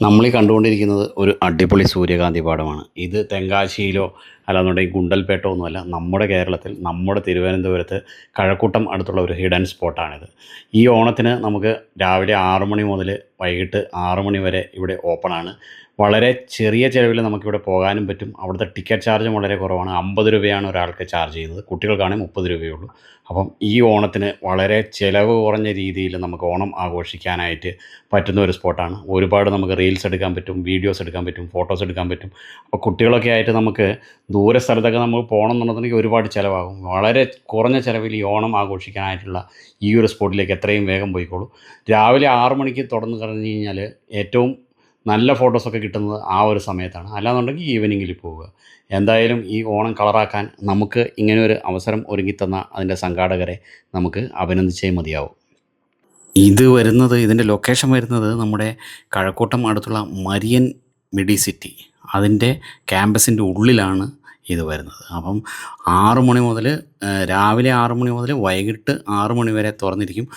നമ്മളീ കണ്ടുകൊണ്ടിരിക്കുന്നത് ഒരു അടിപൊളി സൂര്യകാന്തി പാടമാണ്. ഇത് തെങ്കാശിയിലോ അല്ലാന്നുണ്ടെങ്കിൽ ഗുണ്ടൽപേട്ടോ ഒന്നുമല്ല. നമ്മുടെ കേരളത്തിൽ, നമ്മുടെ തിരുവനന്തപുരത്ത് കഴക്കൂട്ടം അടുത്തുള്ള ഒരു ഹിഡൻ സ്പോട്ടാണിത്. ഈ ഓണത്തിന് നമുക്ക് രാവിലെ 6 മണി മുതൽ വൈകിട്ട് 6 മണി വരെ ഇവിടെ ഓപ്പണാണ്. വളരെ ചെറിയ ചിലവിൽ നമുക്കിവിടെ പോകാനും പറ്റും. അവിടുത്തെ ടിക്കറ്റ് ചാർജും വളരെ കുറവാണ്. 50 രൂപയാണ് ഒരാൾക്ക് ചാർജ് ചെയ്യുന്നത്. കുട്ടികൾക്കാണെങ്കിൽ 30 രൂപയേ ഉള്ളൂ. അപ്പം ഈ ഓണത്തിന് വളരെ ചിലവ് കുറഞ്ഞ രീതിയിൽ നമുക്ക് ഓണം ആഘോഷിക്കാനായിട്ട് പറ്റുന്ന ഒരു സ്പോട്ടാണ്. ഒരുപാട് നമുക്ക് റീൽസ് എടുക്കാൻ പറ്റും, വീഡിയോസ് എടുക്കാൻ പറ്റും, ഫോട്ടോസ് എടുക്കാൻ പറ്റും. അപ്പോൾ കുട്ടികളൊക്കെ ആയിട്ട് നമുക്ക് ദൂര സ്ഥലത്തൊക്കെ നമ്മൾ പോകണം എന്നുണ്ടെന്നുണ്ടെങ്കിൽ ഒരുപാട് ചിലവാകും. വളരെ കുറഞ്ഞ ചിലവിൽ ഈ ഓണം ആഘോഷിക്കാനായിട്ടുള്ള ഈ ഒരു സ്പോട്ടിലേക്ക് എത്രയും വേഗം പോയിക്കോളൂ. രാവിലെ 6 മണിക്ക് തുറന്ന് കഴിഞ്ഞ് കഴിഞ്ഞാൽ ഏറ്റവും നല്ല ഫോട്ടോസൊക്കെ കിട്ടുന്നത് ആ ഒരു സമയത്താണ്. അല്ലാന്നുണ്ടെങ്കിൽ ഈവനിങ്ങിൽ പോവുക. എന്തായാലും ഈ ഓണം കളറാക്കാൻ നമുക്ക് ഇങ്ങനെ ഒരു അവസരം ഒരുങ്ങിത്തന്ന അതിൻ്റെ സംഘാടകരെ നമുക്ക് അഭിനന്ദിച്ചേ മതിയാവും. ഇതിൻ്റെ ലൊക്കേഷൻ വരുന്നത് നമ്മുടെ കഴക്കൂട്ടം അടുത്തുള്ള മരിയൻ മെഡിസിറ്റി അതിൻ്റെ ക്യാമ്പസിൻ്റെ ഉള്ളിലാണ് ഇത് വരുന്നത്. അപ്പം 6 മണി മുതൽ രാവിലെ 6 മണി മുതൽ വൈകിട്ട് 6 മണി വരെ തുറന്നിരിക്കും.